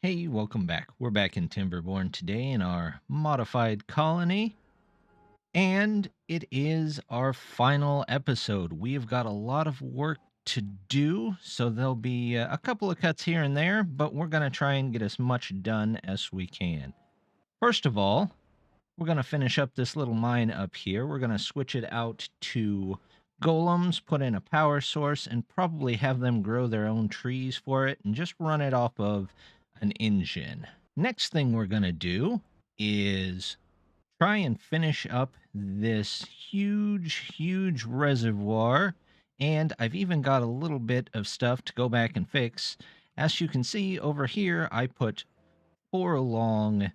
Hey, welcome back. We're back in Timberborn today in our modified colony, and it is our final episode. We have got a lot of work to do, so there'll be a couple of cuts here and there, but we're going to try and get as much done as we can. First of all, we're going to finish up this little mine up here. We're going to switch it out to golems, put in a power source, and probably have them grow their own trees for it, and just run it off of an engine. Next thing we're going to do is try and finish up this huge reservoir. And I've even got a little bit of stuff to go back and fix. As you can see over here, I put 4 long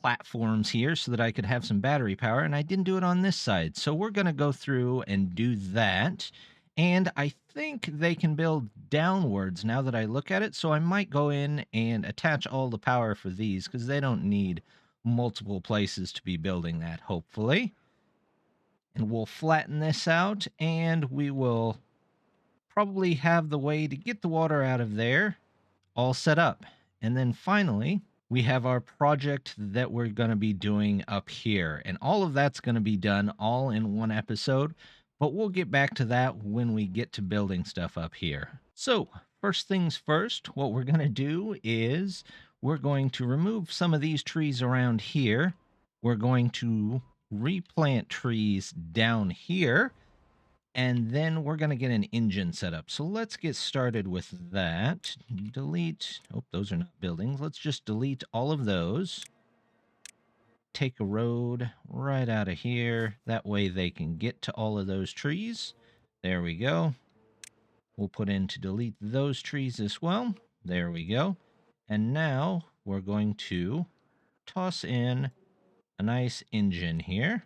platforms here so that I could have some battery power, and I didn't do it on this side. So we're going to go through and do that. And I think they can build downwards now that I look at it, so I might go in and attach all the power for these, because they don't need multiple places to be building that, hopefully. And we'll flatten this out, and we will probably have the way to get the water out of there all set up. And then finally, we have our project that we're going to be doing up here. And all of that's going to be done all in one episode, but we'll get back to that when we get to building stuff up here. So, first things first, what we're going to do is we're going to remove some of these trees around here. We're going to replant trees down here, and then we're going to get an engine set up. So let's get started with that. Delete. Oh, those are not buildings. Let's just delete all of those. Take a road right out of here. That way they can get to all of those trees. There we go. We'll put in to delete those trees as well. There we go. And now we're going to toss in a nice engine here.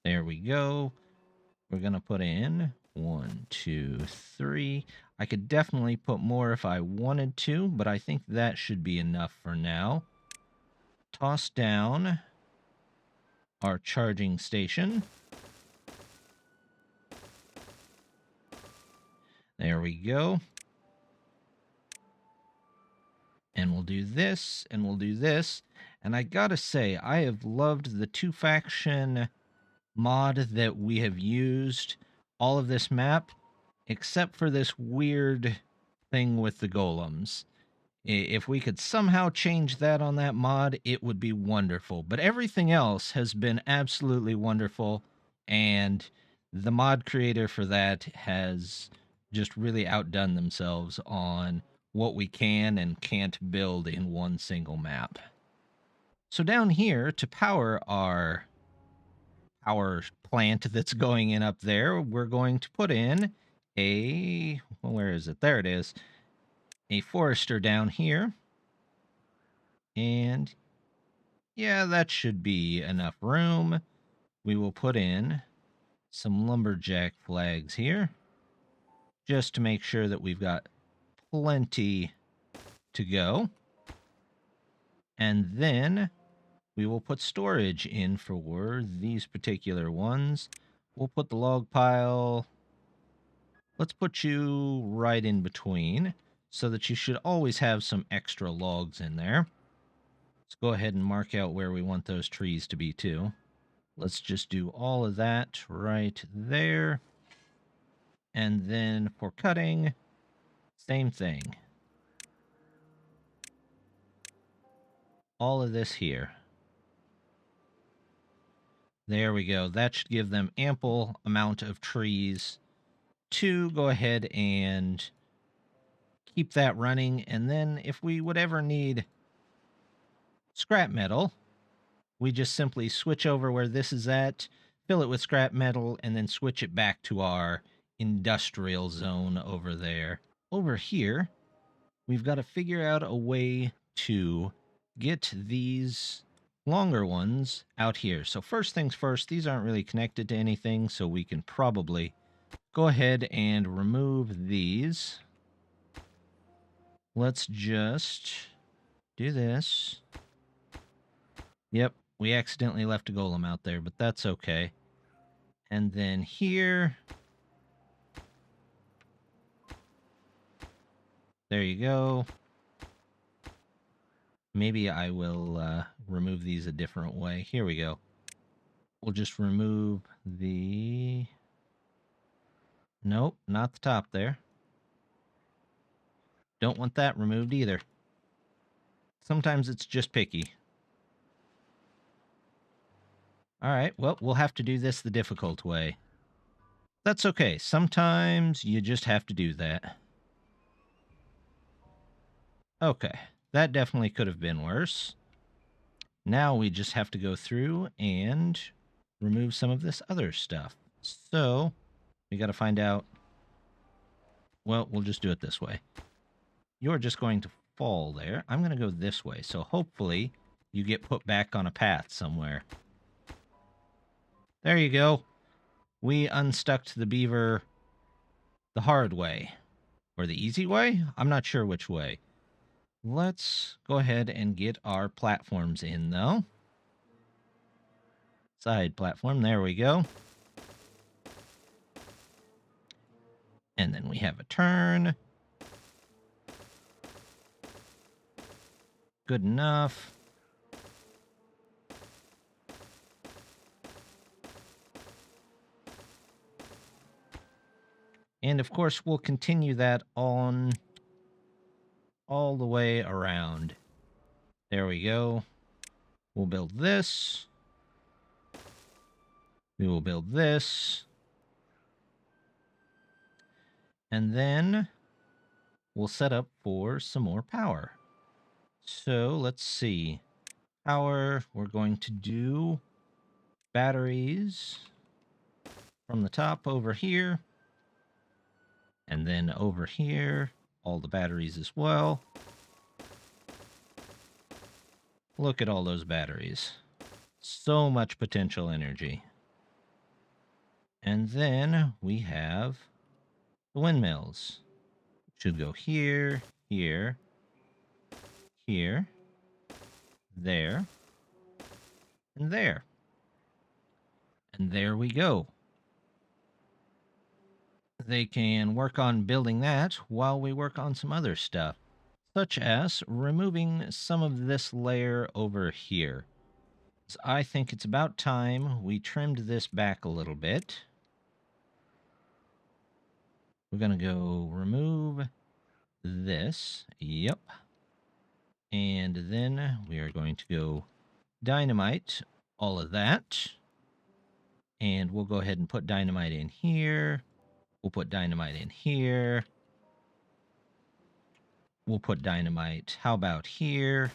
There we go. We're going to put in 1, 2, 3. I could definitely put more if I wanted to, but I think that should be enough for now. Toss down our charging station. There we go. And we'll do this, and we'll do this. And I gotta say, I have loved the 2-faction mod that we have used all of this map, except for this weird thing with the golems. If we could somehow change that on that mod, it would be wonderful. But everything else has been absolutely wonderful, and the mod creator for that has just really outdone themselves on what we can and can't build in one single map. So down here, to power our power plant that's going in up there, we're going to put in a, well, where is it? There it is. A forester down here. And yeah, that should be enough room. We will put in some lumberjack flags here, just to make sure that we've got plenty to go. And then we will put storage in for these particular ones. We'll put the log pile. Let's put you right in between so that you should always have some extra logs in there. Let's go ahead and mark out where we want those trees to be too. Let's just do all of that right there. And then for cutting, same thing. All of this here. There we go. That should give them ample amount of trees to go ahead and keep that running. And then if we would ever need scrap metal, we just simply switch over where this is at, fill it with scrap metal, and then switch it back to our industrial zone over there. Over here, we've got to figure out a way to get these longer ones out here. So first things first, these aren't really connected to anything, so we can probably go ahead and remove these. Let's just do this. Yep, we accidentally left a golem out there, but that's okay. And then here, There you go. Maybe I will remove these a different way. Here we go. We'll just remove the... Nope, not the top there. Don't want that removed either. Sometimes it's just picky. All right, well, we'll have to do this the difficult way. That's okay. Sometimes you just have to do that. Okay, that definitely could have been worse. Now we just have to go through and remove some of this other stuff. So we got to find out... Well, we'll just do it this way. You're just going to fall there. I'm going to go this way. So hopefully you get put back on a path somewhere. There you go. We unstuck the beaver the hard way. Or the easy way? I'm not sure which way. Let's go ahead and get our platforms in, though. Side platform. There we go. And then we have a turn. Good enough. And of course, we'll continue that on all the way around. There we go. We'll build this. We will build this. And then we'll set up for some more power. So let's see. Power, we're going to do batteries from the top over here. And then over here, all the batteries as well. Look at all those batteries. So much potential energy. And then we have the windmills. Should go here, here, here, there, and there. And there we go. They can work on building that while we work on some other stuff, such as removing some of this layer over here. So I think it's about time we trimmed this back a little bit. We're going to go remove this. Yep. And then we are going to go dynamite all of that. And we'll go ahead and put dynamite in here. We'll put dynamite in here. We'll put dynamite, how about here?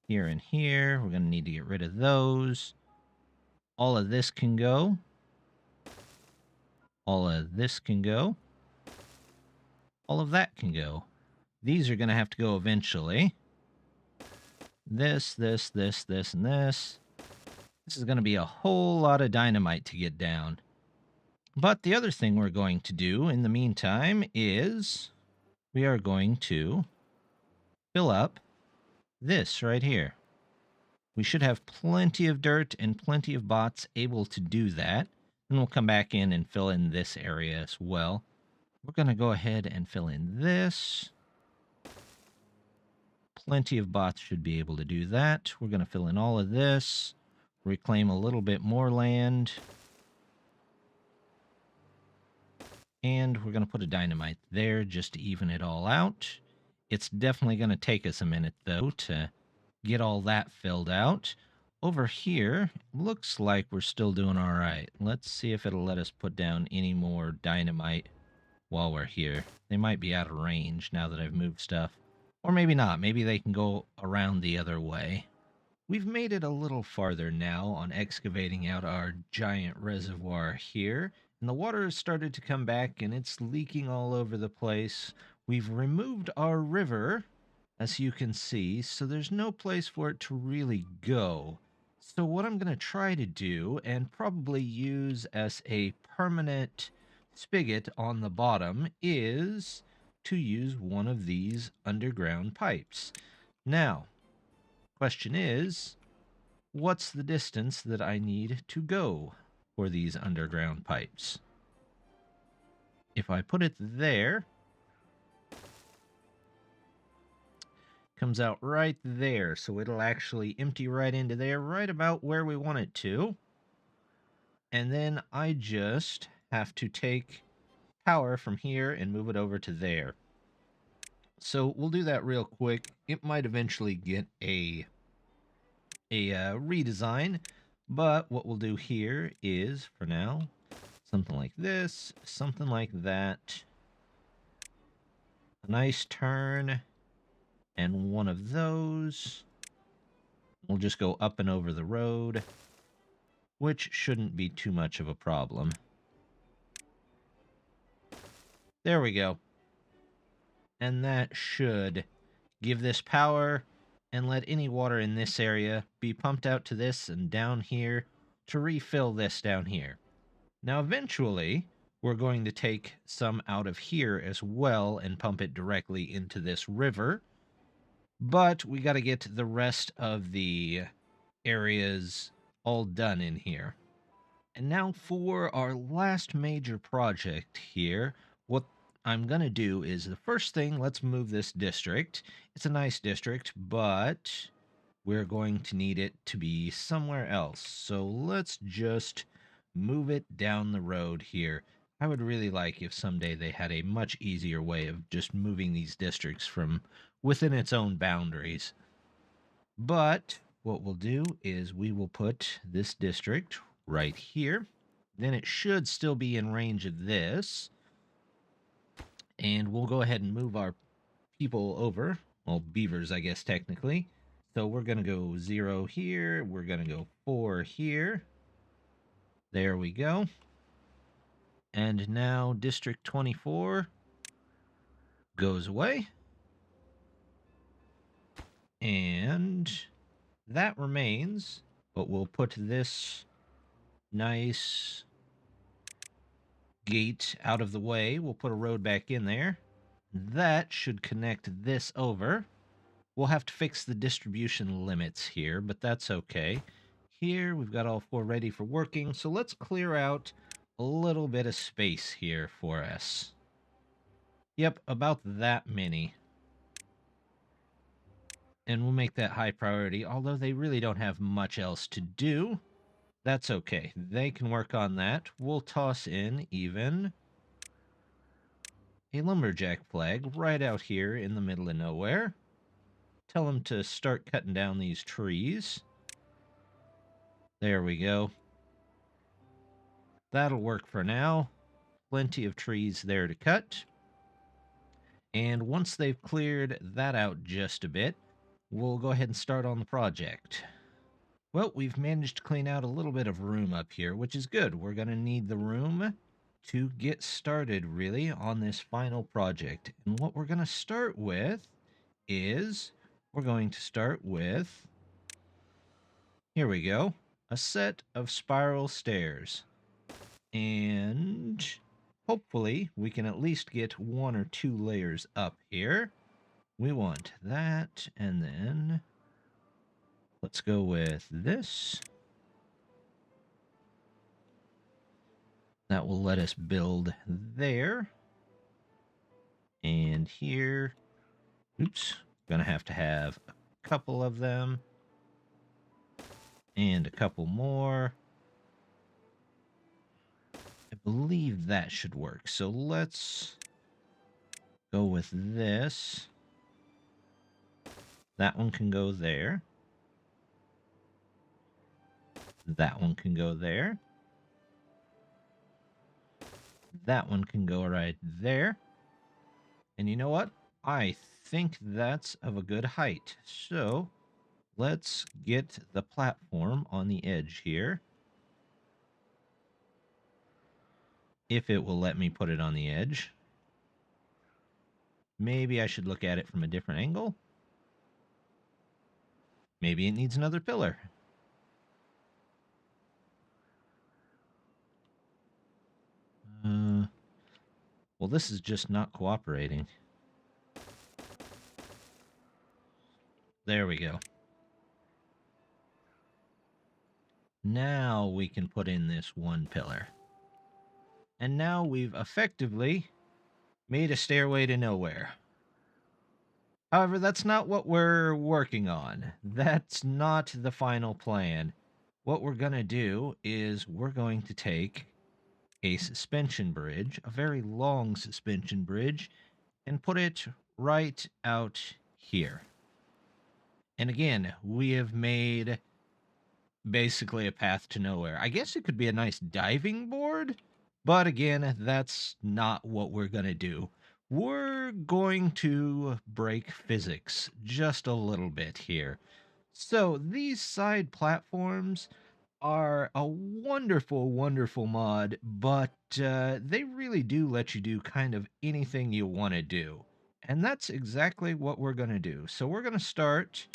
Here and here. We're going to need to get rid of those. All of this can go. All of this can go. All of that can go. These are going to have to go eventually. This, this, this, this, and this. This is going to be a whole lot of dynamite to get down. But the other thing we're going to do in the meantime is we are going to fill up this right here. We should have plenty of dirt and plenty of bots able to do that. And we'll come back in and fill in this area as well. We're going to go ahead and fill in this. Plenty of bots should be able to do that. We're going to fill in all of this. Reclaim a little bit more land. And we're going to put a dynamite there just to even it all out. It's definitely going to take us a minute, though, to get all that filled out. Over here, looks like we're still doing all right. Let's see if it'll let us put down any more dynamite while we're here. They might be out of range now that I've moved stuff. Or maybe not. Maybe they can go around the other way. We've made it a little farther now on excavating out our giant reservoir here. And the water has started to come back and it's leaking all over the place. We've removed our river, as you can see, so there's no place for it to really go. So what I'm going to try to do, and probably use as a permanent spigot on the bottom, is to use one of these underground pipes. Now, question is, what's the distance that I need to go for these underground pipes? If I put it there, comes out right there, so it'll actually empty right into there, right about where we want it to. And then I just have to take power from here and move it over to there. So we'll do that real quick. It might eventually get a redesign, but what we'll do here is, for now, something like this, something like that, a nice turn, and one of those. We'll just go up and over the road, which shouldn't be too much of a problem. There we go. And that should give this power and let any water in this area be pumped out to this and down here to refill this down here. Now eventually we're going to take some out of here as well and pump it directly into this river, but we got to get the rest of the areas all done in here. And now for our last major project here, what I'm going to do is the first thing, let's move this district. It's a nice district, but we're going to need it to be somewhere else. So let's just move it down the road here. I would really like if someday they had a much easier way of just moving these districts from within its own boundaries. But what we'll do is we will put this district right here. Then it should still be in range of this. And we'll go ahead and move our people over. Well, beavers, I guess, technically. So we're going to go 0 here. We're going to go 4 here. There we go. And now District 24 goes away. And that remains, but we'll put this nice gate out of the way. We'll put a road back in there. That should connect this over. We'll have to fix the distribution limits here, but that's okay. Here, we've got all 4 ready for working, so let's clear out a little bit of space here for us. Yep, about that many. And we'll make that high priority, although they really don't have much else to do. That's okay. They can work on that. We'll toss in even a lumberjack flag right out here in the middle of nowhere. Tell them to start cutting down these trees. There we go. That'll work for now. Plenty of trees there to cut. And once they've cleared that out just a bit, we'll go ahead and start on the project. Well, we've managed to clean out a little bit of room up here, which is good. We're going to need the room to get started, really, on this final project. And what we're going to start with is, we're going to start with, here we go, a set of spiral stairs. And hopefully we can at least get 1 or 2 layers up here. We want that, and then let's go with this. That will let us build there. And here, oops, gonna have to have a couple of them. And a couple more. I believe that should work. So let's go with this. That one can go there. That one can go there. That one can go right there. And you know what? I think that's of a good height. So let's get the platform on the edge here. If it will let me put it on the edge. Maybe I should look at it from a different angle. Maybe it needs another pillar. Well, this is just not cooperating. There we go. Now we can put in this 1 pillar. And now we've effectively made a stairway to nowhere. However, that's not what we're working on. That's not the final plan. What we're going to do is we're going to take a suspension bridge, a very long suspension bridge, and put it right out here. And again, we have made basically a path to nowhere. I guess it could be a nice diving board, but again, that's not what we're going to do. We're going to break physics just a little bit here. So these side platforms are a wonderful, wonderful mod, but they really do let you do kind of anything you want to do. And that's exactly what we're going to do. So we're going to start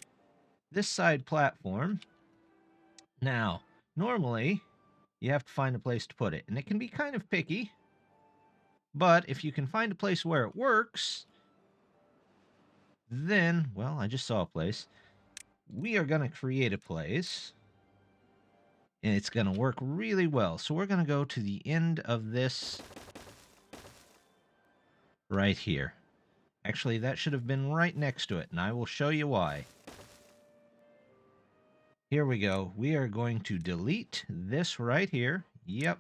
this side platform. Now, normally, you have to find a place to put it, and it can be kind of picky, but if you can find a place where it works, then, well, I just saw a place. We are going to create a place, and it's going to work really well. So we're going to go to the end of this right here. Actually, that should have been right next to it, and I will show you why. Here we go. We are going to delete this right here. Yep.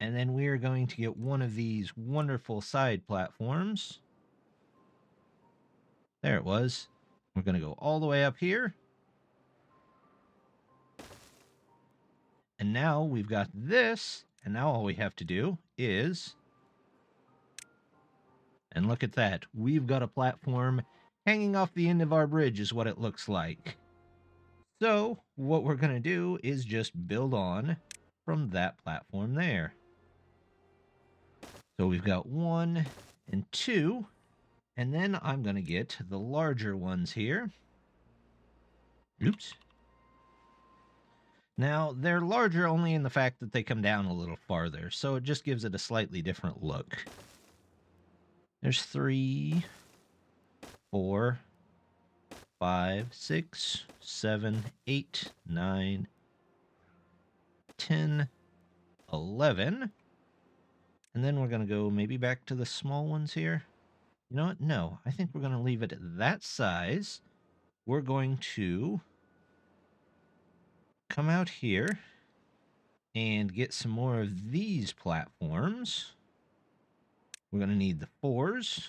And then we are going to get one of these wonderful side platforms. There it was. We're going to go all the way up here. And now we've got this. And now all we have to do is... And look at that. We've got a platform hanging off the end of our bridge is what it looks like. So what we're going to do is just build on from that platform there. So we've got 1 and 2. And then I'm going to get the larger ones here. Oops. Now, they're larger only in the fact that they come down a little farther, so it just gives it a slightly different look. There's 3, 4, 5, 6, 7, 8, 9, 10, 11. And then we're going to go maybe back to the small ones here. You know what? No, I think we're going to leave it at that size. We're going to come out here and get some more of these platforms. We're going to need the 4s.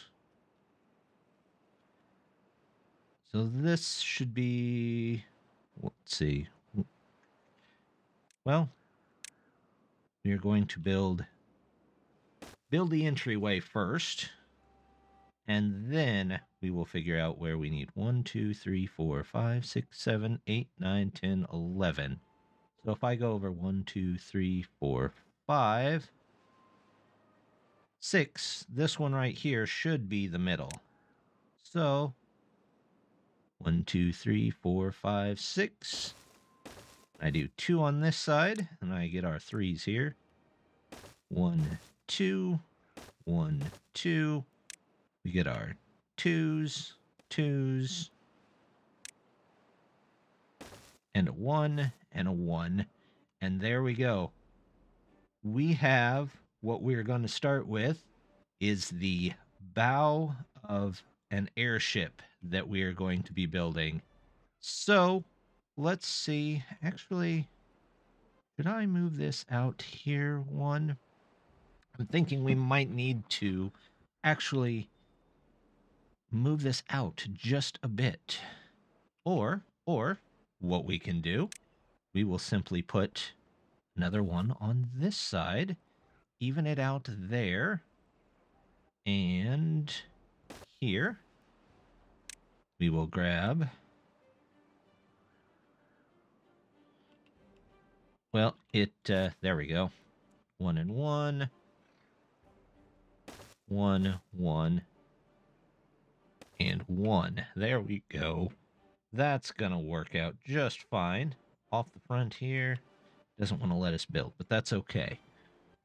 So this should be, let's see. Well, we are going to build the entryway first, and then we will figure out where we need 1, 2, 3, 4, 5, 6, 7, 8, 9, 10, 11. So if I go over 1, 2, 3, 4, 5, 6, this one right here should be the middle. So 1, 2, 3, 4, 5, 6. I do 2 on this side, and I get our 3s here. 1, 2, 1, 2. We get our 2s, 2s, and a 1, and a 1. And there we go. We have what we're going to start with is the bow of an airship that we are going to be building. So let's see. Actually, should I move this out here one? I'm thinking we might need to actually move this out just a bit. Or what we can do, we will simply put another one on this side, even it out there, and here we will grab, well, there we go. 1 and 1, 1, 1, and 1. There we go. That's gonna work out just fine. Off the front here, doesn't want to let us build, but that's okay.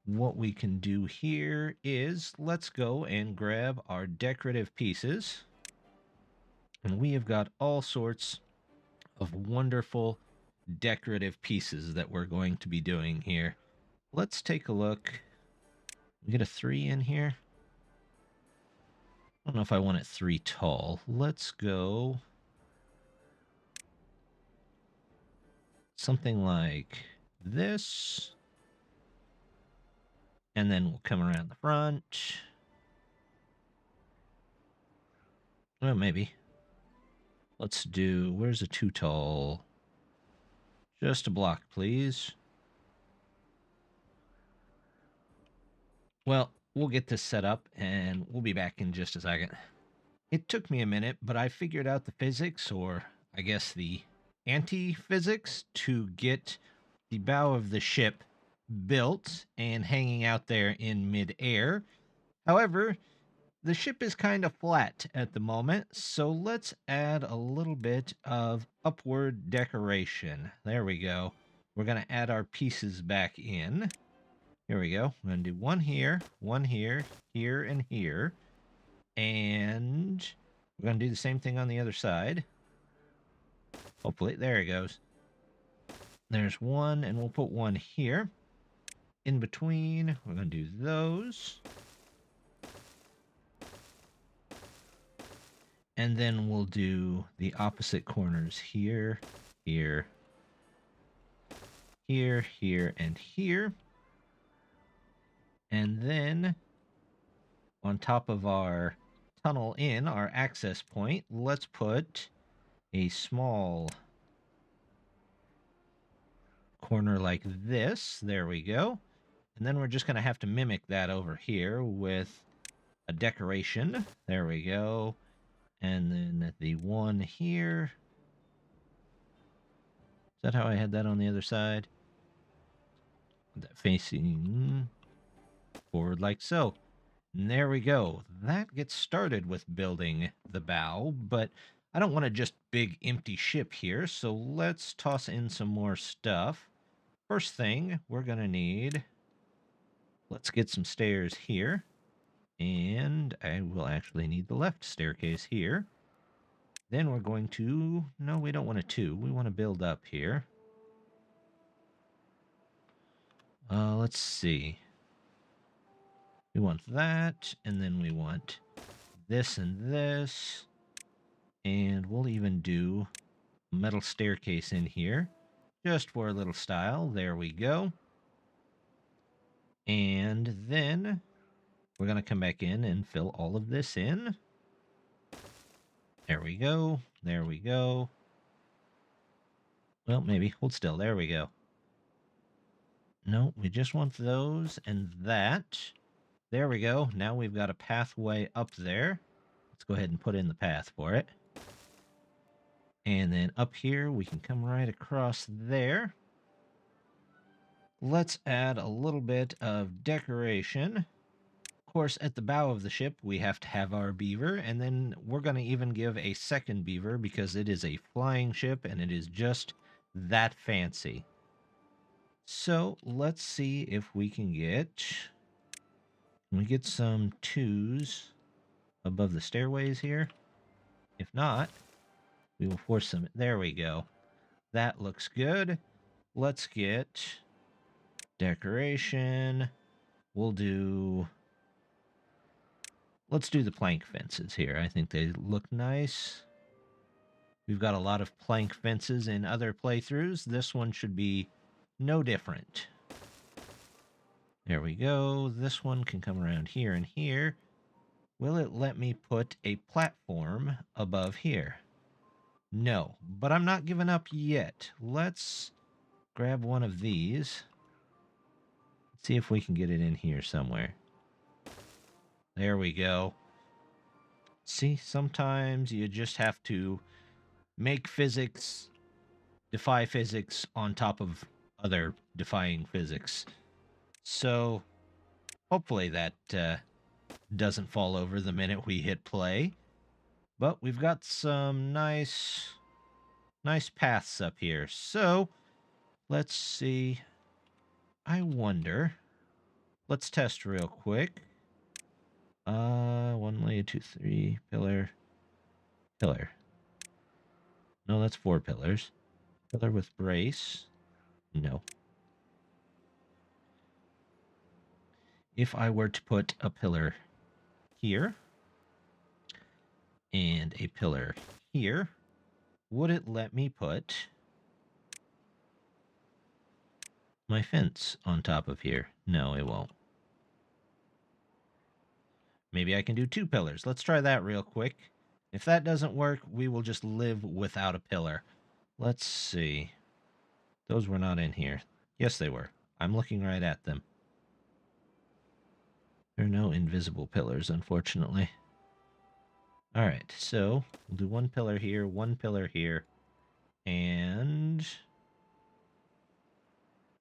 What we can do here is let's go and grab our decorative pieces. And we have got all sorts of wonderful decorative pieces that we're going to be doing here. Let's take a look. We get a 3 in here. I don't know if I want it 3 tall. Let's go something like this. And then we'll come around the front. Well, maybe. Let's do, where's a 2 tall? Just a block, please. Well, we'll get this set up and we'll be back in just a second. It took me a minute, but I figured out the physics, or I guess the anti-physics, to get the bow of the ship built and hanging out there in mid-air. However, the ship is kind of flat at the moment, so let's add a little bit of upward decoration. There we go. We're going to add our pieces back in. Here we go. I'm going to do one here, here, and here. And we're going to do the same thing on the other side. Hopefully, there it goes. There's one, and we'll put one here. In between, we're going to do those. And then we'll do the opposite corners here, here, here, here, and here. And then on top of our tunnel in, our access point, let's put a small corner like this. There we go. And then we're just going to have to mimic that over here with a decoration. There we go. And then the one here. Is that how I had that on the other side? That facing forward like so. And there we go. That gets started with building the bow, but I don't want a just big empty ship here, so let's toss in some more stuff. First thing we're going to need, let's get some stairs here. And I will actually need the left staircase here. Then we're going to, no, we don't want a 2. We want to build up here. Let's see. We want that, and then we want this and this. And we'll even do a metal staircase in here, just for a little style. There we go. And then we're going to come back in and fill all of this in. There we go. There we go. Well, maybe. Hold still. There we go. No, we just want those and that. There we go. Now we've got a pathway up there. Let's go ahead and put in the path for it. And then up here, we can come right across there. Let's add a little bit of decoration. Of course, at the bow of the ship, we have to have our beaver, and then we're going to even give a second beaver because it is a flying ship and it is just that fancy. So let's see if we can get some 2s above the stairways here. If not, we will force them. There we go. That looks good. Let's get decoration. Let's do the plank fences here. I think they look nice. We've got a lot of plank fences in other playthroughs. This one should be no different. There we go. This one can come around here and here. Will it let me put a platform above here? No, but I'm not giving up yet. Let's grab one of these. See if we can get it in here somewhere. There we go. See, sometimes you just have to make physics defy physics on top of other defying physics. So hopefully that doesn't fall over the minute we hit play. But we've got some nice paths up here. So let's see. I wonder. Let's test real quick. 1 layer, 2, 3, pillar. No, that's 4 pillars. Pillar with brace. No. If I were to put a pillar here, and a pillar here. Would it let me put my fence on top of here? No, it won't. Maybe I can do 2 pillars. Let's try that real quick. If that doesn't work, we will just live without a pillar. Let's see. Those were not in here. Yes, they were. I'm looking right at them. There are no invisible pillars, unfortunately. All right, so we'll do 1 pillar here, 1 pillar here, and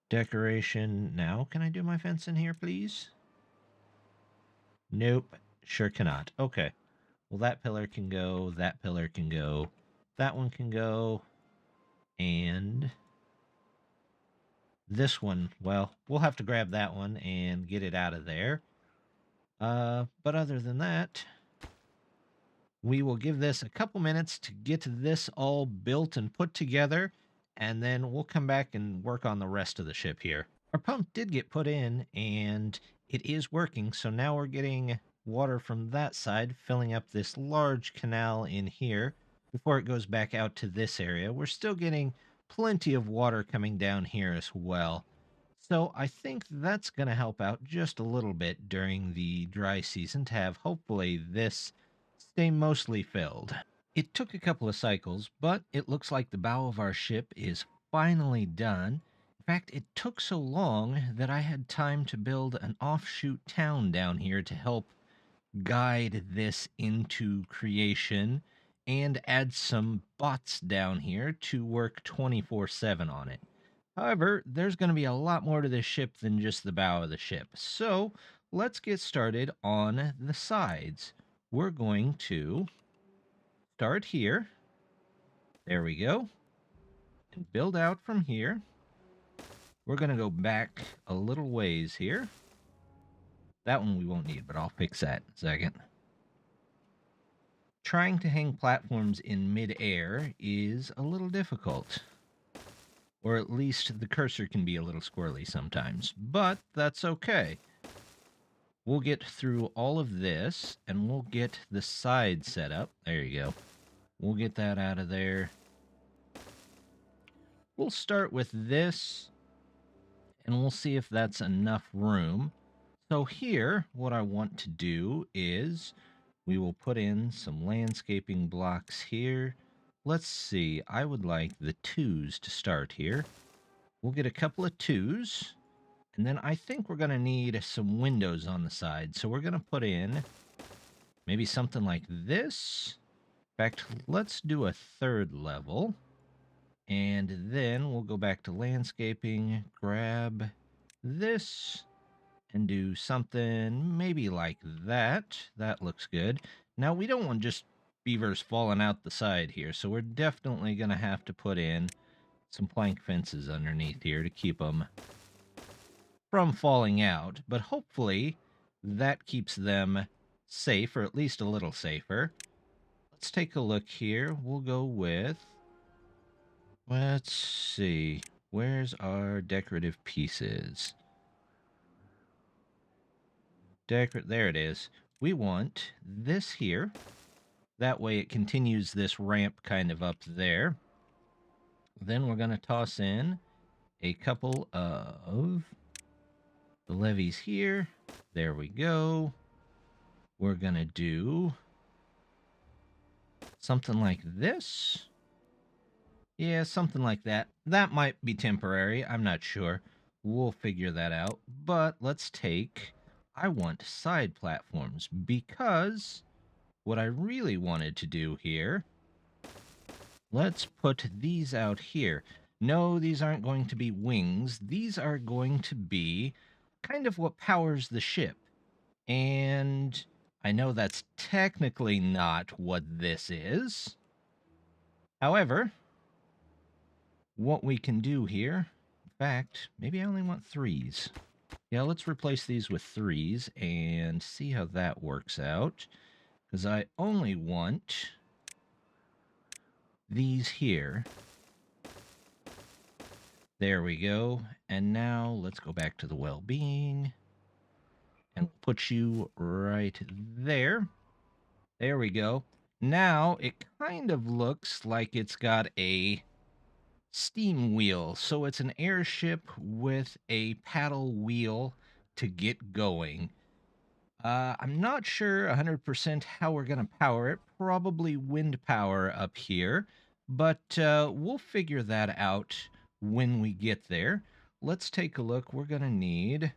decoration. Now, can I do my fence in here, please? Nope, sure cannot. Okay, well, that pillar can go, that pillar can go, that one can go, and this one, well, we'll have to grab that one and get it out of there. But other than that, we will give this a couple minutes to get this all built and put together, and then we'll come back and work on the rest of the ship here. Our pump did get put in, and it is working, so now we're getting water from that side, filling up this large canal in here before it goes back out to this area. We're still getting plenty of water coming down here as well. So I think that's going to help out just a little bit during the dry season to have hopefully this stay mostly filled. It took a couple of cycles, but it looks like the bow of our ship is finally done. In fact, it took so long that I had time to build an offshoot town down here to help guide this into creation and add some bots down here to work 24/7 on it. However, there's going to be a lot more to this ship than just the bow of the ship. So let's get started on the sides. We're going to start here. There we go. And build out from here. We're going to go back a little ways here. That one we won't need, but I'll fix that in a second. Trying to hang platforms in mid-air is a little difficult. Or at least the cursor can be a little squirrely sometimes, but that's okay. We'll get through all of this, and we'll get the side set up. There you go. We'll get that out of there. We'll start with this, and we'll see if that's enough room. So here, what I want to do is we will put in some landscaping blocks here. Let's see, I would like the 2s to start here. We'll get a couple of 2s, and then I think we're going to need some windows on the side. So we're going to put in maybe something like this. In fact, let's do a 3rd level. And then we'll go back to landscaping, grab this, and do something maybe like that. That looks good. Now, we don't want just beavers falling out the side here, so we're definitely going to have to put in some plank fences underneath here to keep them from falling out, but hopefully that keeps them safe, or at least a little safer. Let's take a look here. We'll go with, let's see, where's our decorative pieces? There it is. We want this here. That way it continues this ramp kind of up there. Then we're going to toss in a couple of the levees here. There we go. We're going to do something like this. Yeah, something like that. That might be temporary. I'm not sure. We'll figure that out. But let's take... I want side platforms because what I really wanted to do here... Let's put these out here. No, these aren't going to be wings. These are going to be kind of what powers the ship. And I know that's technically not what this is. However, what we can do here, in fact, maybe I only want 3s. Yeah, let's replace these with 3s and see how that works out. Because I only want these here. There we go. And now let's go back to the well-being. And put you right there. There we go. Now it kind of looks like it's got a steam wheel. So it's an airship with a paddle wheel to get going. I'm not sure 100% how we're going to power it. Probably wind power up here, but we'll figure that out when we get there. Let's take a look. We're going to need...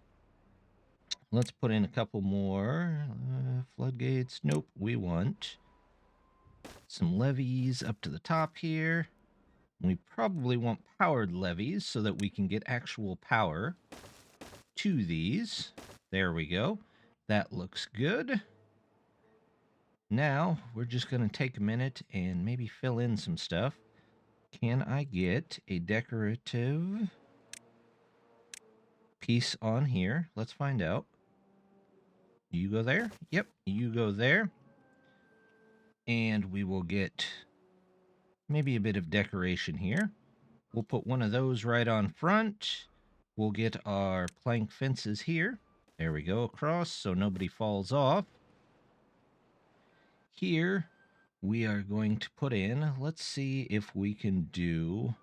Let's put in a couple more floodgates. Nope, we want some levees up to the top here. We probably want powered levees so that we can get actual power to these. There we go. That looks good. Now, we're just going to take a minute and maybe fill in some stuff. Can I get a decorative piece on here? Let's find out. You go there? Yep, you go there. And we will get maybe a bit of decoration here. We'll put one of those right on front. We'll get our plank fences here. There we go, across so nobody falls off. Here, we are going to put in, let's see if we can do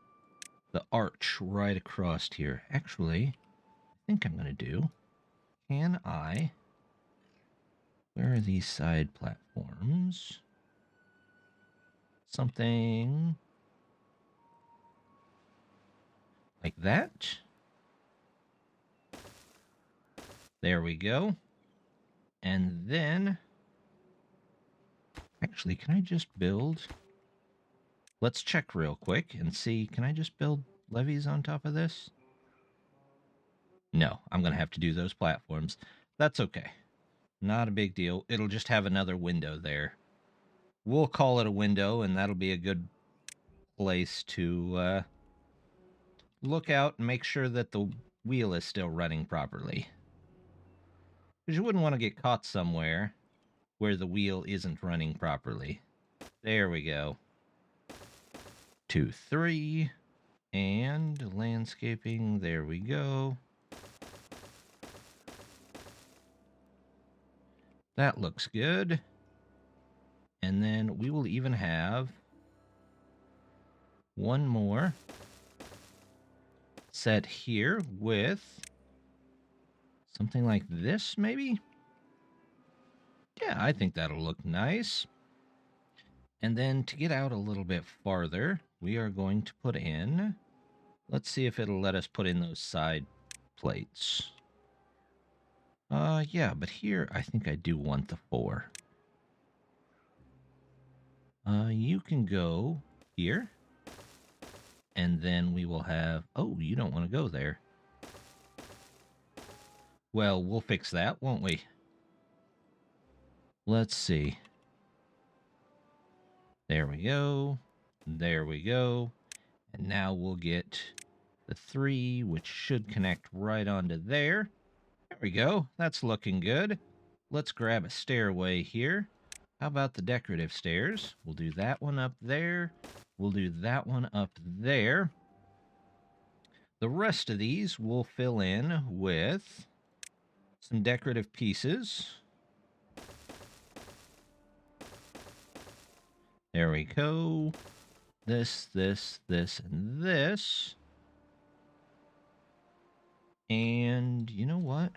the arch right across here. Actually, I think I'm going to do, can I, where are these side platforms? Something like that. There we go. And then, actually, can I just build? Let's check real quick and see, can I just build levees on top of this? No, I'm going to have to do those platforms. That's okay. Not a big deal. It'll just have another window there. We'll call it a window, and that'll be a good place to look out and make sure that the wheel is still running properly. Because you wouldn't want to get caught somewhere where the wheel isn't running properly. There we go. 2, 3. And landscaping, there we go. That looks good. And then we will even have one more set here with something like this, maybe? Yeah, I think that'll look nice. And then to get out a little bit farther, we are going to put in, let's see if it'll let us put in those side plates. Yeah, but here I think I do want the 4. You can go here. And then we will have, oh, you don't want to go there. Well, we'll fix that, won't we? Let's see. There we go. There we go. And now we'll get the 3, which should connect right onto there. There we go. That's looking good. Let's grab a stairway here. How about the decorative stairs? We'll do that one up there. We'll do that one up there. The rest of these we'll fill in with some decorative pieces. There we go. This, this, this, and this. And you know what?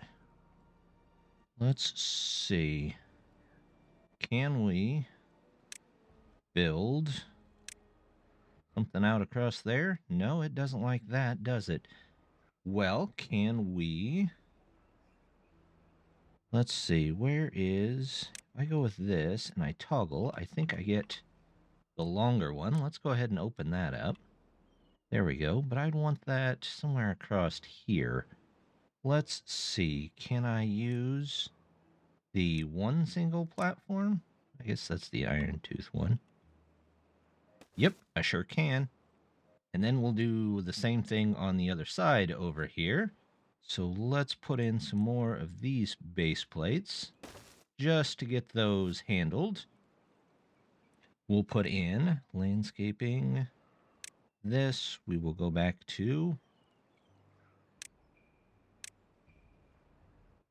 Let's see. Can we build something out across there? No, it doesn't like that, does it? Well, can we... Let's see, where is... If I go with this and I toggle, I think I get the longer one. Let's go ahead and open that up. There we go, but I'd want that somewhere across here. Let's see, can I use the one single platform? I guess that's the iron tooth one. Yep, I sure can. And then we'll do the same thing on the other side over here. So let's put in some more of these base plates just to get those handled. We'll put in landscaping. This we will go back to.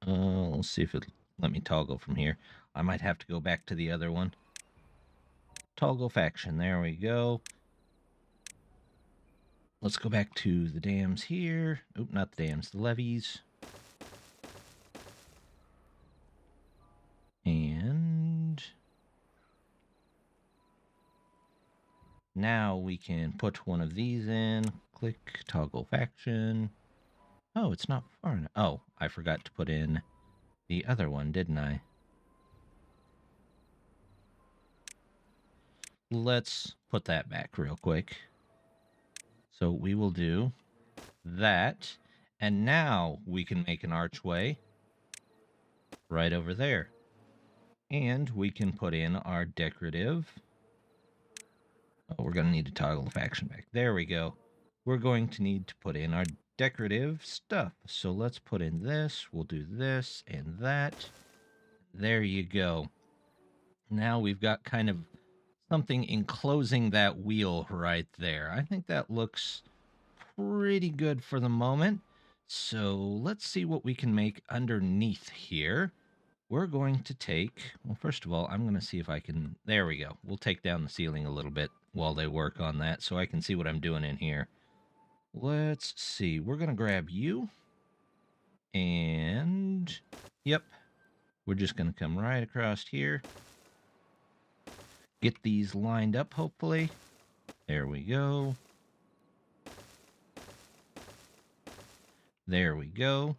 Let's see if it let me toggle from here. I might have to go back to the other one. toggle faction. There we go. Let's go back to the dams here. Oop, not the dams, the levees. And now we can put one of these in. Click toggle faction. Oh, it's not far enough. Oh, I forgot to put in the other one, didn't I? Let's put that back real quick. So we will do that. And now we can make an archway right over there. And we can put in our decorative. Oh, we're going to need to toggle the faction back. There we go. We're going to need to put in our decorative stuff. So let's put in this. We'll do this and that. There you go. Now we've got kind of something enclosing that wheel right there. I think that looks pretty good for the moment. So let's see what we can make underneath here. We're going to take, well, first of all, I'm going to see if I can, there we go. We'll take down the ceiling a little bit while they work on that so I can see what I'm doing in here. Let's see. We're going to grab you. And, yep. We're just going to come right across here. Get these lined up, hopefully. There we go. There we go.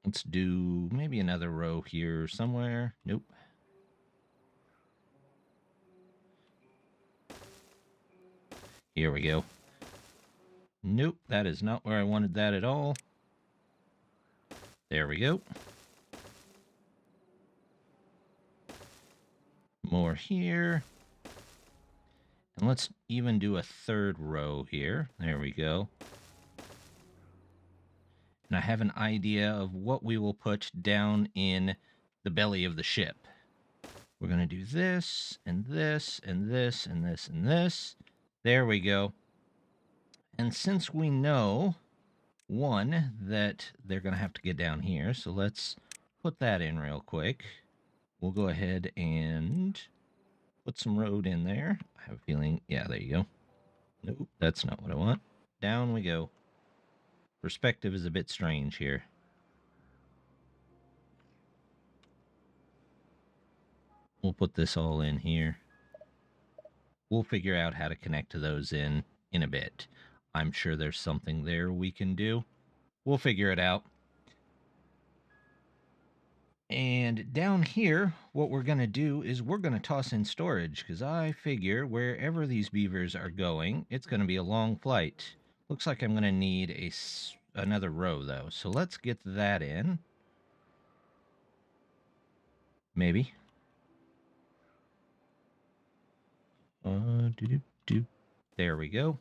Let's do maybe another row here somewhere. Nope. Here we go. Nope, that is not where I wanted that at all. There we go. More here. And let's even do a third row here. There we go. And I have an idea of what we will put down in the belly of the ship. We're going to do this, and this, and this, and this, and this. There we go. And since we know, one, that they're going to have to get down here, so let's put that in real quick. We'll go ahead and put some road in there. I have a feeling, yeah, there you go. Nope, that's not what I want. Down we go. Perspective is a bit strange here. We'll put this all in here. We'll figure out how to connect to those in a bit. I'm sure there's something there we can do. We'll figure it out. And down here, what we're going to do is we're going to toss in storage, because I figure wherever these beavers are going, it's going to be a long flight. Looks like I'm going to need another row, though. So let's get that in. Maybe. There we go.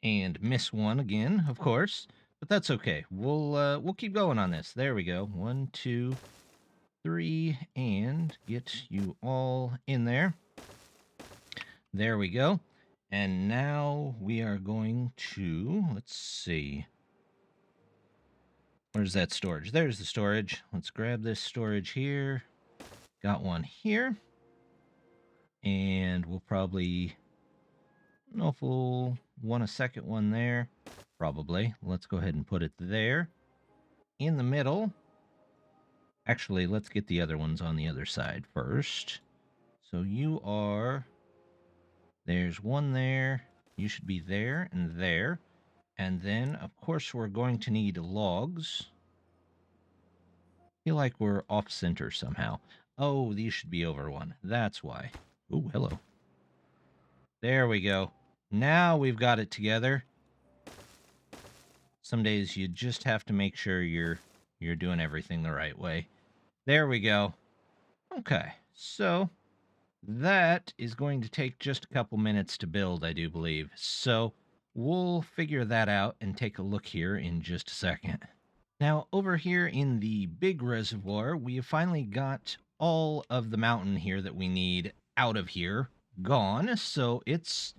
And miss one again, of course. But that's okay. We'll keep going on this. There we go. 1, 2, 3, and get you all in there. There we go. And now we are going to, let's see. Where's that storage? There's the storage. Let's grab this storage here. Got one here. And we'll probably, I don't know if we'll want a second one there. Probably. Let's go ahead and put it there. In the middle. Actually, let's get the other ones on the other side first. So you are, there's one there. You should be there and there. And then, of course, we're going to need logs. I feel like we're off-center somehow. Oh, these should be over one. That's why. Oh, hello. There we go. Now we've got it together. Some days you just have to make sure you're doing everything the right way. There we go. Okay, so that is going to take just a couple minutes to build, I do believe. So we'll figure that out and take a look here in just a second. Now, over here in the big reservoir, we have finally got all of the mountain here that we need out of here gone. So it's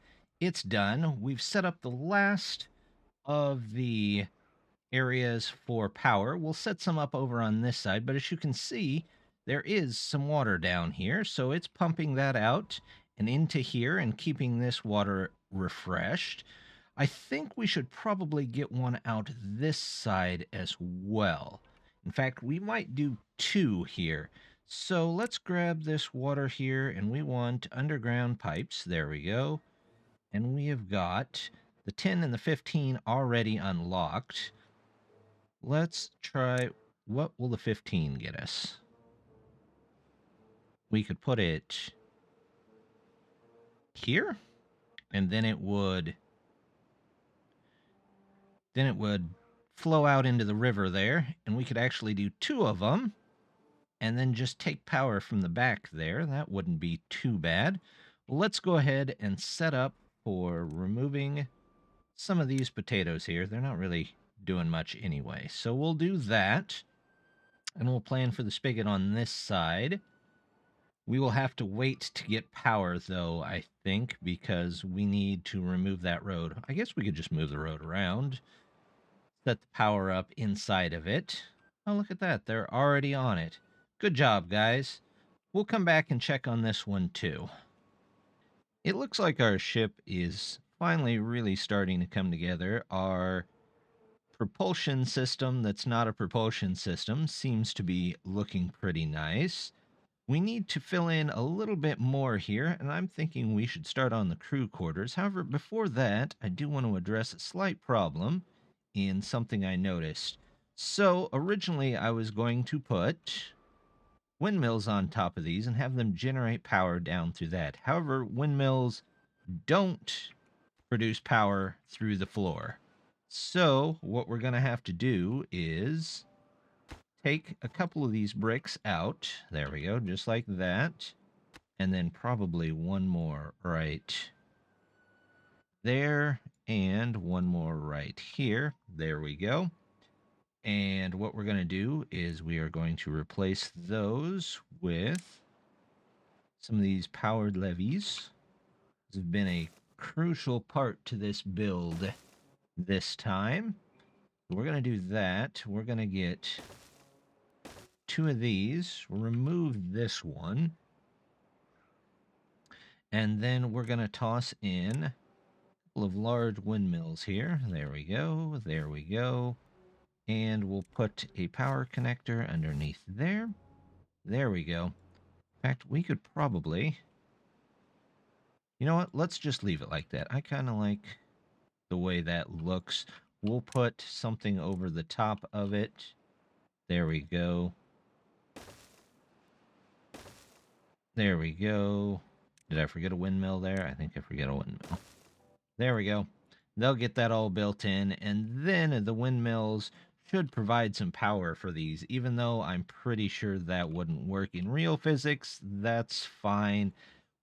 done. We've set up the last of the areas for power. We'll set some up over on this side, but as you can see, there is some water down here, so it's pumping that out and into here and keeping this water refreshed. I think we should probably get one out this side as well. In fact, we might do two here. So let's grab this water here, and we want underground pipes. There we go. And we have got the 10 and the 15 already unlocked. Let's try, what will the 15 get us? We could put it here, and then it would flow out into the river there, and we could actually do two of them and then just take power from the back there. That wouldn't be too bad. Let's go ahead and set up for removing some of these potatoes here. They're not really doing much anyway, so we'll do that, and we'll plan for the spigot on this side. We will have to wait to get power, though, I think, because we need to remove that road. I guess we could just move the road around, set the power up inside of it. Oh, look at that. They're already on it. Good job, guys. We'll come back and check on this one, too. It looks like our ship is finally really starting to come together. Our propulsion system that's not a propulsion system seems to be looking pretty nice. We need to fill in a little bit more here, and I'm thinking we should start on the crew quarters. However, before that, I do want to address a slight problem in something I noticed. So, originally I was going to put windmills on top of these and have them generate power down through that. However, windmills don't produce power through the floor. So, what we're going to have to do is take a couple of these bricks out. There we go, just like that. And then probably one more right there, and one more right here. There we go. And what we're going to do is we are going to replace those with some of these powered levees. This has been a crucial part to this build this time. We're going to do that. We're going to get two of these, remove this one, and then we're going to toss in a couple of large windmills here. There we go. There we go. And we'll put a power connector underneath there. There we go. In fact, we could probably... You know what? Let's just leave it like that. I kind of like the way that looks. We'll put something over the top of it. There we go. There we go. Did I forget a windmill there? I think I forget a windmill. There we go. They'll get that all built in, and then the windmills should provide some power for these, even though I'm pretty sure that wouldn't work in real physics. That's fine.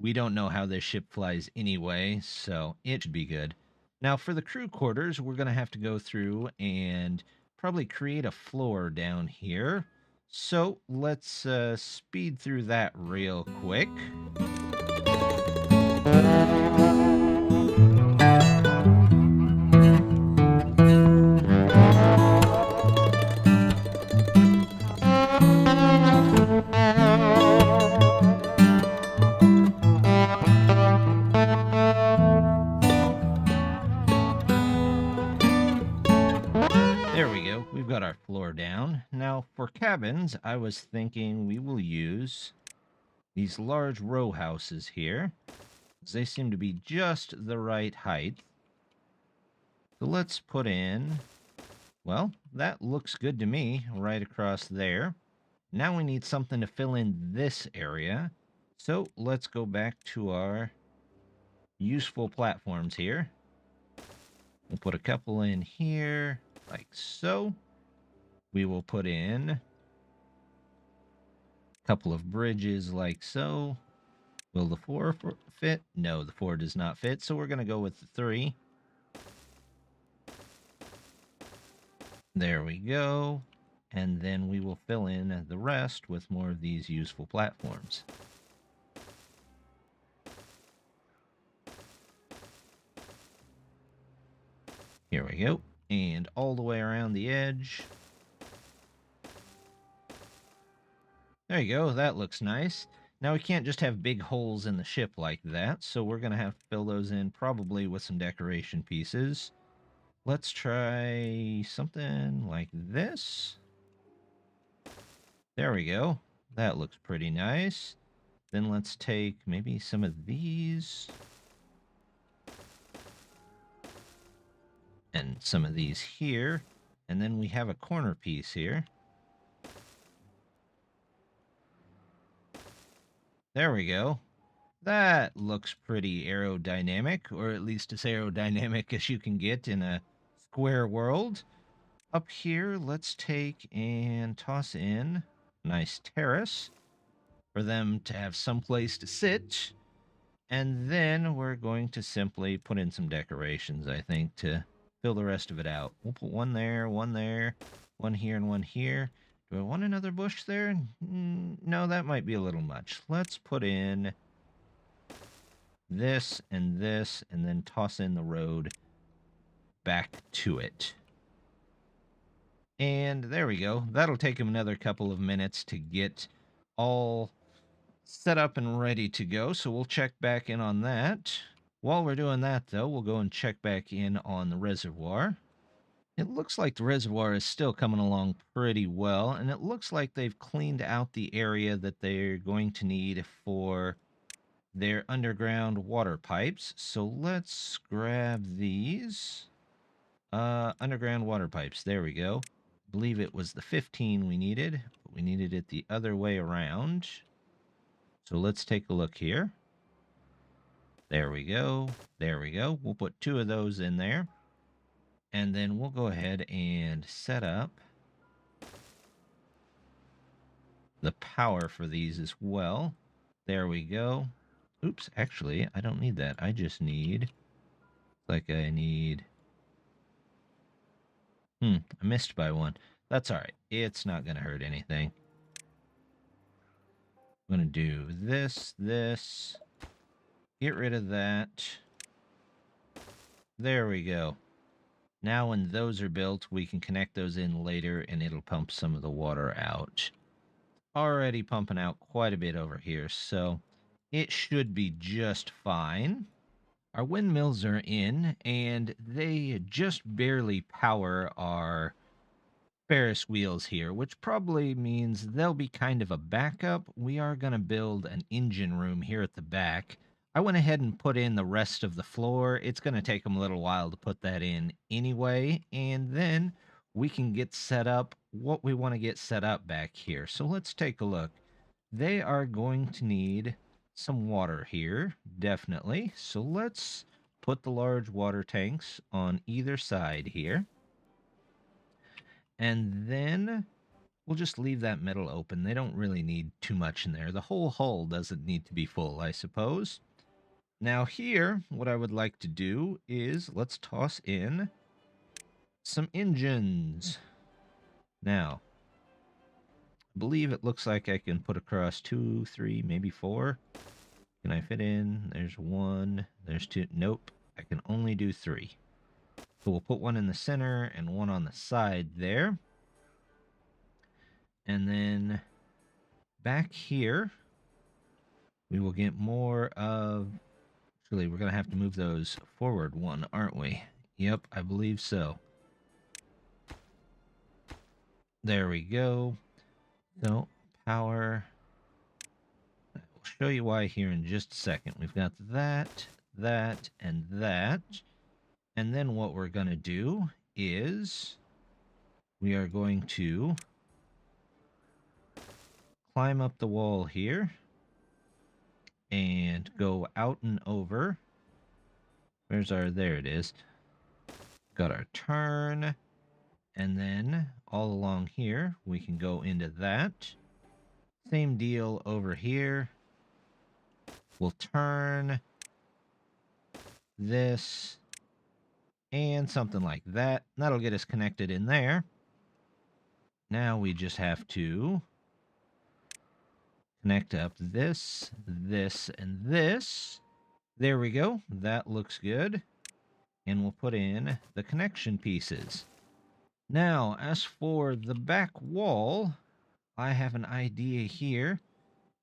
We don't know how this ship flies anyway, so it should be good. Now, for the crew quarters, we're going to have to go through and probably create a floor down here. So let's speed through that real quick. There we go. We've got our floor down. Now, for cabins, I was thinking we will use these large row houses here. They seem to be just the right height. So let's put in... Well, that looks good to me, right across there. Now we need something to fill in this area. So let's go back to our useful platforms here. We'll put a couple in here, like so. We will put in a couple of bridges like so. Will the 4 fit? No, the 4 does not fit, so we're going to go with the 3. There we go. And then we will fill in the rest with more of these useful platforms. Here we go. And all the way around the edge. There you go. That looks nice. Now we can't just have big holes in the ship like that, so we're going to have to fill those in probably with some decoration pieces. Let's try something like this. There we go. That looks pretty nice. Then let's take maybe some of these. And some of these here. And then we have a corner piece here. There we go. That looks pretty aerodynamic, or at least as aerodynamic as you can get in a square world. Up here, let's take and toss in a nice terrace for them to have some place to sit. And then we're going to simply put in some decorations, I think, to fill the rest of it out. We'll put one there, one here, and one here. Do I want another bush there? No, that might be a little much. Let's put in this, and then toss in the road back to it. And there we go. That'll take him another couple of minutes to get all set up and ready to go, so we'll check back in on that. While we're doing that, though, we'll go and check back in on the reservoir. It looks like the reservoir is still coming along pretty well, and it looks like they've cleaned out the area that they're going to need for their underground water pipes. So let's grab these. Underground water pipes. There we go. I believe it was the 15 we needed, but we needed it the other way around. So let's take a look here. There we go. There we go. We'll put 2 of those in there. And then we'll go ahead and set up the power for these as well. There we go. Oops, actually, I don't need that. I just need... I need... I missed by one. That's alright. It's not going to hurt anything. I'm going to do this, this. Get rid of that. There we go. Now when those are built, we can connect those in later and it'll pump some of the water out. Already pumping out quite a bit over here, so it should be just fine. Our windmills are in, and they just barely power our Ferris wheels here, which probably means they'll be kind of a backup. We are going to build an engine room here at the back. I went ahead and put in the rest of the floor. It's going to take them a little while to put that in anyway, and then we can get set up what we want to get set up back here. So let's take a look. They are going to need some water here, definitely. So let's put the large water tanks on either side here. And then we'll just leave that middle open. They don't really need too much in there. The whole hull doesn't need to be full, I suppose. Now here, what I would like to do is let's toss in some engines. Now, I believe it looks like I can put across 2, 3, maybe 4. Can I fit in? There's 1, there's 2. Nope, I can only do 3. So we'll put one in the center and one on the side there. And then back here, we will get more of... Actually, we're going to have to move those forward 1, aren't we? Yep, I believe so. There we go. So, power. We'll show you why here in just a second. We've got that, that, and that. And then what we're going to do is we are going to climb up the wall here and go out and over. Where's our... There it is. Got our turn. And then all along here, we can go into that. Same deal over here. We'll turn this and something like that. That'll get us connected in there. Now we just have to connect up this, this, and this. There we go. That looks good. And we'll put in the connection pieces. Now, as for the back wall, I have an idea here.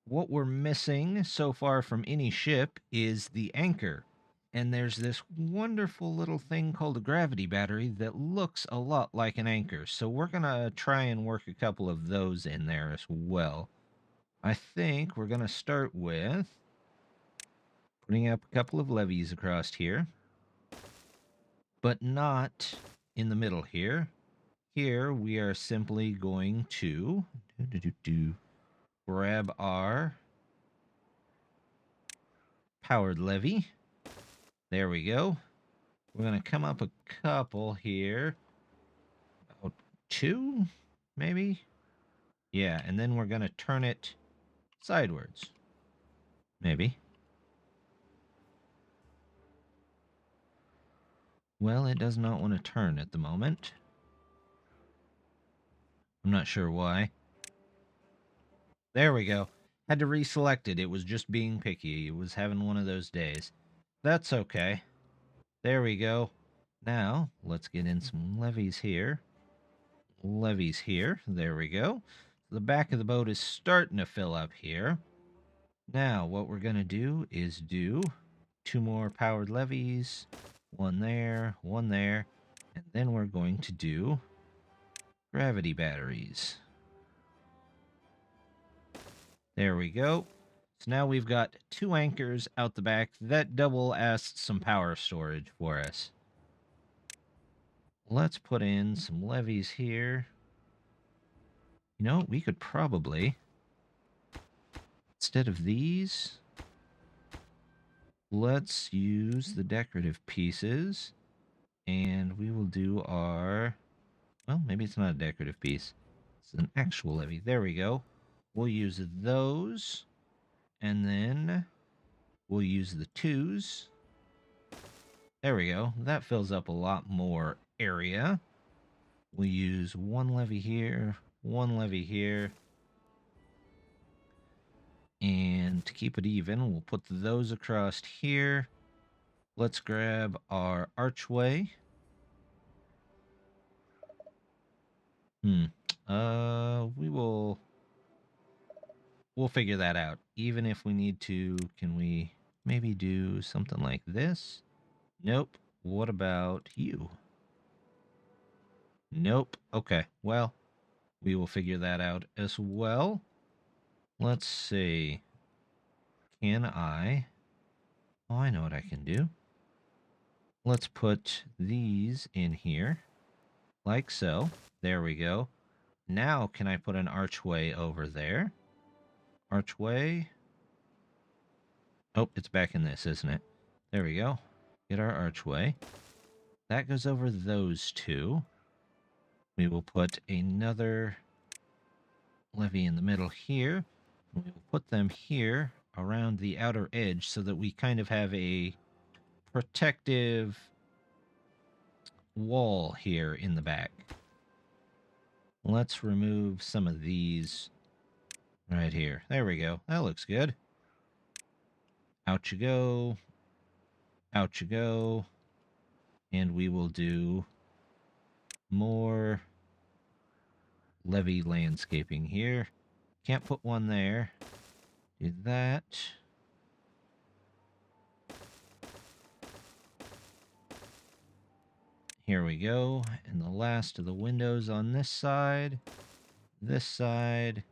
What we're missing so far from any ship is the anchor. And there's this wonderful little thing called a gravity battery that looks a lot like an anchor. So we're going to try and work a couple of those in there as well. I think we're going to start with putting up a couple of levees across here, but not in the middle here. Here we are simply going to grab our powered levee. There we go. We're going to come up a couple here. About 2, maybe? Yeah, and then we're going to turn it sidewards. Maybe. Well, it does not want to turn at the moment. I'm not sure why. There we go. Had to reselect it. It was just being picky. It was having one of those days. That's okay. There we go. Now, let's get in some levees here. Levees here. There we go. The back of the boat is starting to fill up here. Now, what we're going to do is do 2 more powered levees. 1 there, 1 there. And then we're going to do gravity batteries. There we go. So now we've got 2 anchors out the back that double as some power storage for us. Let's put in some levees here. You know, we could probably, instead of these, let's use the decorative pieces. And we will do our, well, maybe it's not a decorative piece. It's an actual levee. There we go. We'll use those. And then we'll use the 2s. There we go. That fills up a lot more area. We'll use 1 levee here, 1 levee here. And to keep it even, we'll put those across here. Let's grab our archway. We'll figure that out. Even if we need to, can we maybe do something like this? Nope. What about you? Nope. Okay. Well, we will figure that out as well. Let's see. Can I? Oh, I know what I can do. Let's put these in here. Like so. There we go. Now, can I put an archway over there? Archway. Oh, it's back in this, isn't it? There we go. Get our archway. That goes over those 2. We will put another levee in the middle here. We will put them here around the outer edge so that we kind of have a protective wall here in the back. Let's remove some of these right here. There we go. That looks good. Out you go. Out you go. And we will do more levee landscaping here. Can't put one there. Do that. Here we go. And the last of the windows on this side. This side.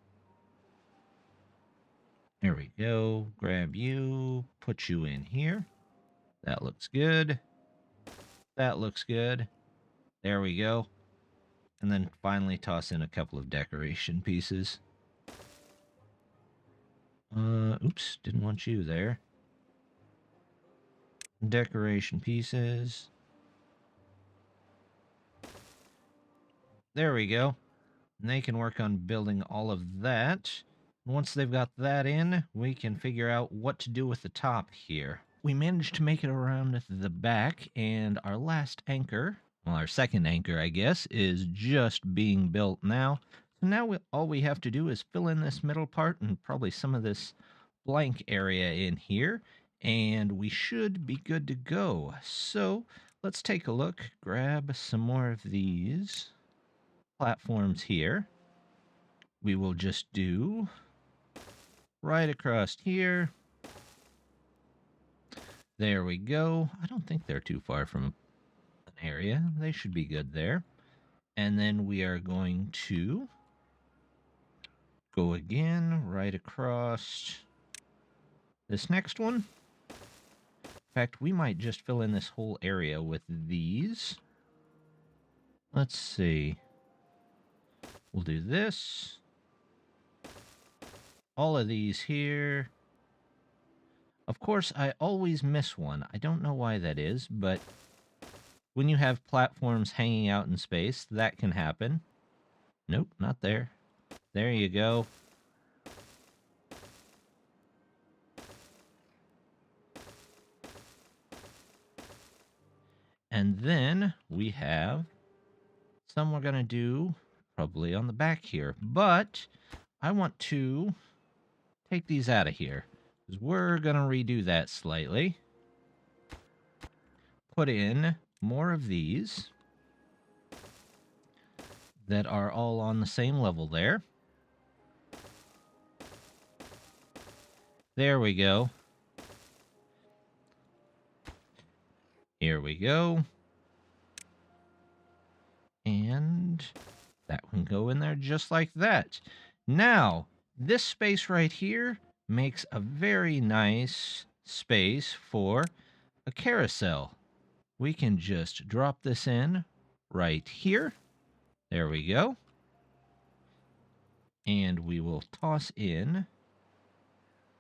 There we go. Grab you. Put you in here. That looks good. That looks good. There we go. And then finally toss in a couple of decoration pieces. Oops, didn't want you there. Decoration pieces. There we go. And they can work on building all of that. Once they've got that in, we can figure out what to do with the top here. We managed to make it around the back, and our last anchor, well, our second anchor, I guess, is just being built now. So now all we have to do is fill in this middle part and probably some of this blank area in here, and we should be good to go. So let's take a look, grab some more of these platforms here. we will just do right across here. There we go. I don't think they're too far from an area. They should be good there. And then we are going to go again right across this next one. In fact, we might just fill in this whole area with these. Let's see. We'll do this. All of these here. Of course, I always miss one. I don't know why that is, but when you have platforms hanging out in space, that can happen. Nope, not there. There you go. And then we have some we're going to do probably on the back here. But I want to take these out of here, because we're going to redo that slightly. Put in more of these that are all on the same level there. There we go. Here we go. And that can go in there just like that. Now, this space right here makes a very nice space for a carousel. We can just drop this in right here. There we go. And we will toss in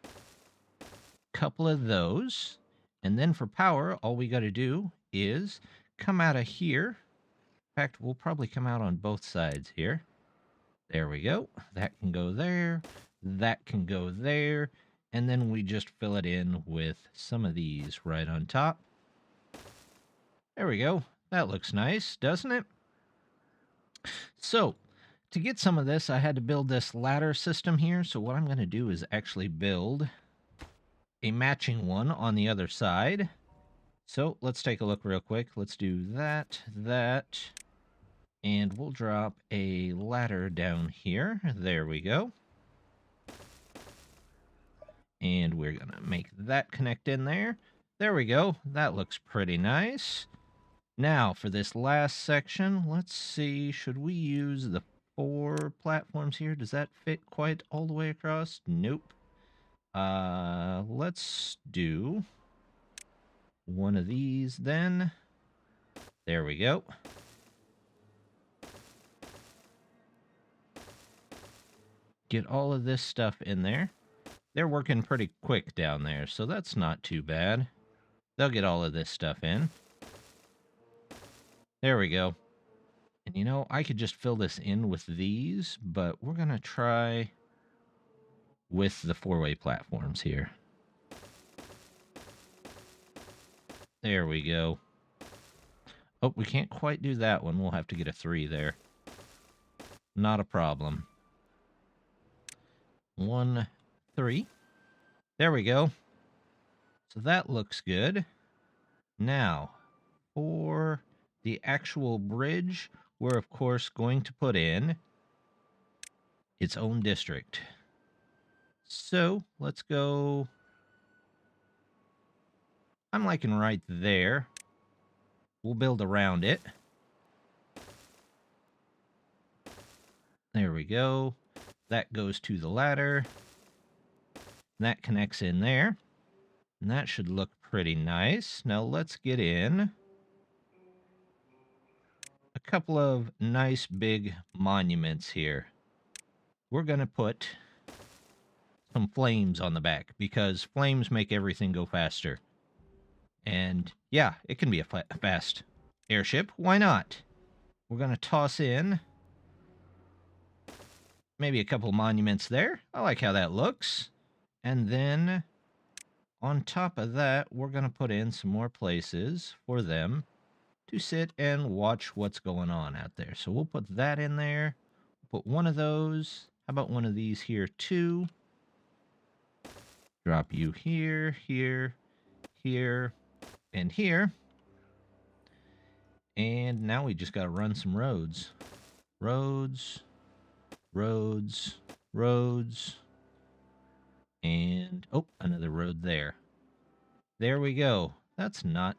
a couple of those. And then for power, all we got to do is come out of here. In fact, we'll probably come out on both sides here. There we go. That can go there. That can go there. And then we just fill it in with some of these right on top. There we go. That looks nice, doesn't it? So, to get some of this, I had to build this ladder system here. So what I'm going to do is actually build a matching one on the other side. So let's take a look real quick. Let's do that, that, and we'll drop a ladder down here. There we go. And we're going to make that connect in there. There we go. That looks pretty nice. Now, for this last section, let's see. Should we use the 4 platforms here? Does that fit quite all the way across? Nope. Let's do one of these then. There we go. Get all of this stuff in there. They're working pretty quick down there, so that's not too bad. They'll get all of this stuff in. There we go. And you know, I could just fill this in with these, but we're going to try with the 4-way platforms here. There we go. Oh, we can't quite do that one. We'll have to get a 3 there. Not a problem. 1, 3. There we go. So that looks good. Now, for the actual bridge, we're of course going to put in its own district. So let's go. I'm liking right there. We'll build around it. There we go. That goes to the ladder. That connects in there. And that should look pretty nice. Now let's get in a couple of nice big monuments here. We're going to put some flames on the back, because flames make everything go faster. And yeah, it can be a fast airship. Why not? We're going to toss in maybe a couple monuments there. I like how that looks. And then on top of that, we're going to put in some more places for them to sit and watch what's going on out there. So we'll put that in there. Put one of those. How about one of these here too? Drop you here, here, here, and here. And now we just got to run some roads. Roads, roads, roads, and, oh, another road there. There we go. That's not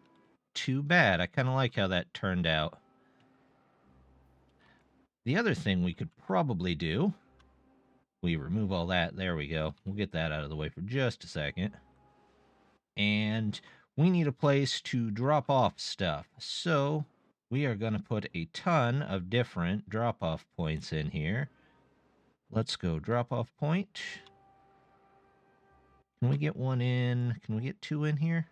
too bad. I kind of like how that turned out. The other thing we could probably do, we remove all that. There we go. We'll get that out of the way for just a second. And we need a place to drop off stuff. So we are going to put a ton of different drop-off points in here. Let's go drop-off point. Can we get one in? Can we get two in here?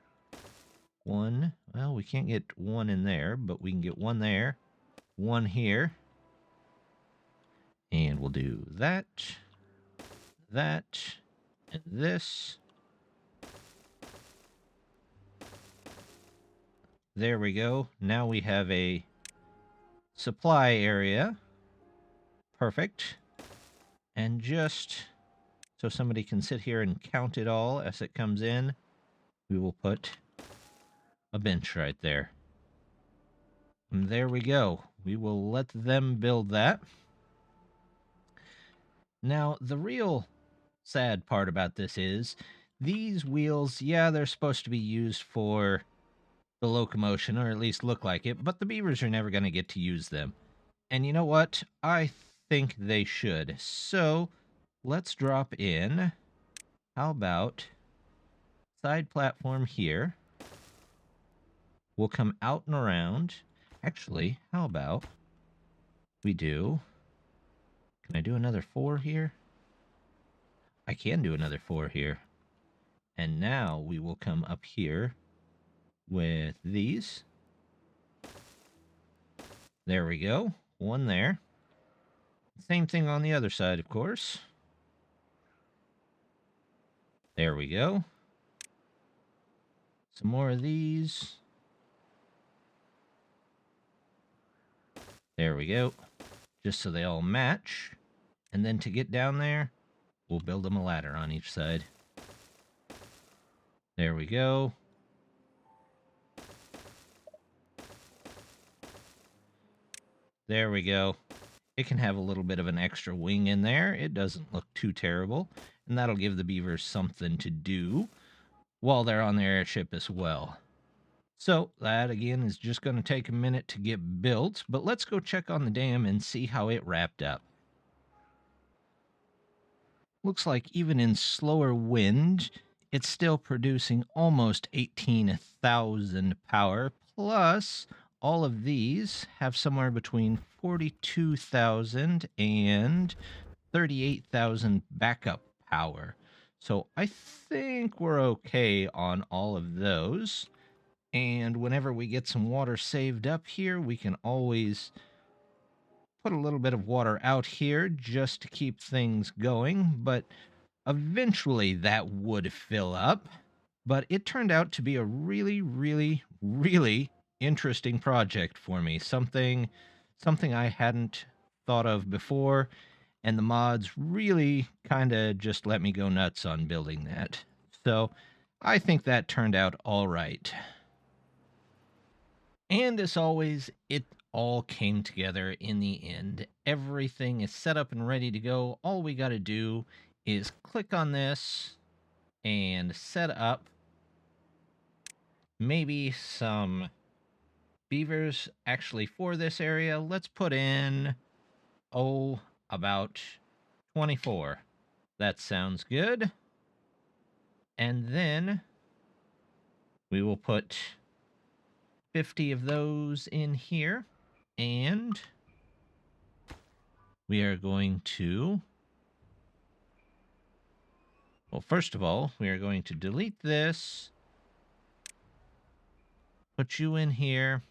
One. Well, we can't get one in there, but we can get one there. One here. And we'll do that, that, and this. There we go. Now we have a supply area. Perfect. And just so somebody can sit here and count it all as it comes in, we will put a bench right there. And there we go. We will let them build that. Now, the real sad part about this is these wheels, yeah, they're supposed to be used for the locomotion, or at least look like it, but the beavers are never going to get to use them. And you know what? I think they should. So let's drop in, how about side platform here. We'll come out and around. Actually, how about we do, can I do another 4 here? I can do another 4 here. And now we will come up here with these. There we go. One there. Same thing on the other side, of course. There we go. Some more of these. There we go. Just so they all match. And then to get down there, we'll build them a ladder on each side. There we go. There we go. It can have a little bit of an extra wing in there. It doesn't look too terrible. And that'll give the beavers something to do while they're on their airship as well. So that, again, is just going to take a minute to get built. But let's go check on the dam and see how it wrapped up. Looks like even in slower wind, it's still producing almost 18,000 power. Plus, all of these have somewhere between 42,000 and 38,000 backup power. So I think we're okay on all of those. And whenever we get some water saved up here, we can always put a little bit of water out here just to keep things going. But eventually that would fill up. But it turned out to be a really, really, really interesting project for me. Something I hadn't thought of before. And the mods really kind of just let me go nuts on building that. So I think that turned out all right. And as always, it all came together in the end. Everything is set up and ready to go. All we got to do is click on this and set up maybe some beavers actually for this area. Let's put in, about 24. That sounds good. And then we will put 50 of those in here. And we are going to, well, first of all, we are going to delete this, put you in here,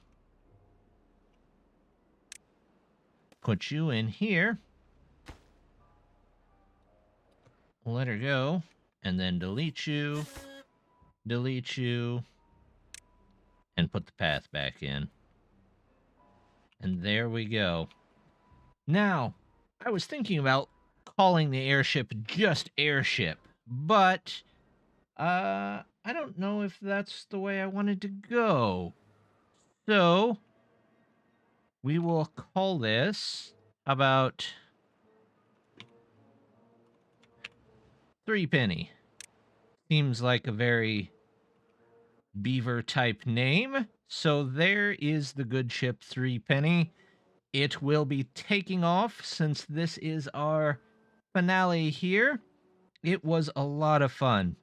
put you in here, let her go, and then delete you, and put the path back in. And there we go. Now, I was thinking about calling the airship just airship, but I don't know if that's the way I wanted to go. So we will call this about Threepenny. Seems like a very beaver type name. So there is the good ship Threepenny. It will be taking off since this is our finale here. It was a lot of fun.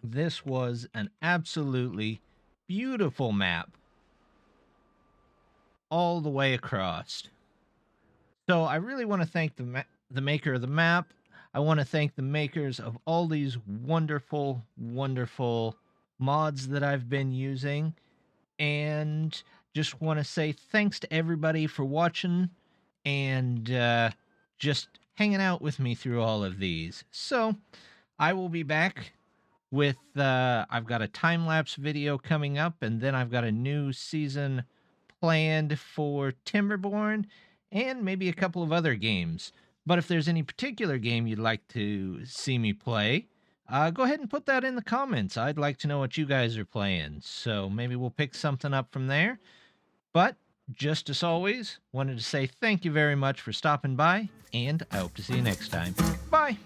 This was an absolutely beautiful map all the way across. So I really want to thank the maker of the map. I want to thank the makers of all these wonderful, wonderful mods that I've been using. And just want to say thanks to everybody for watching and just hanging out with me through all of these. So I will be back with I've got a time-lapse video coming up, and then I've got a new season planned for Timberborn and maybe a couple of other games. But if there's any particular game you'd like to see me play, go ahead and put that in the comments. I'd like to know what you guys are playing, so maybe we'll pick something up from there. But just as always, wanted to say thank you very much for stopping by, and I hope to see you next time. Bye!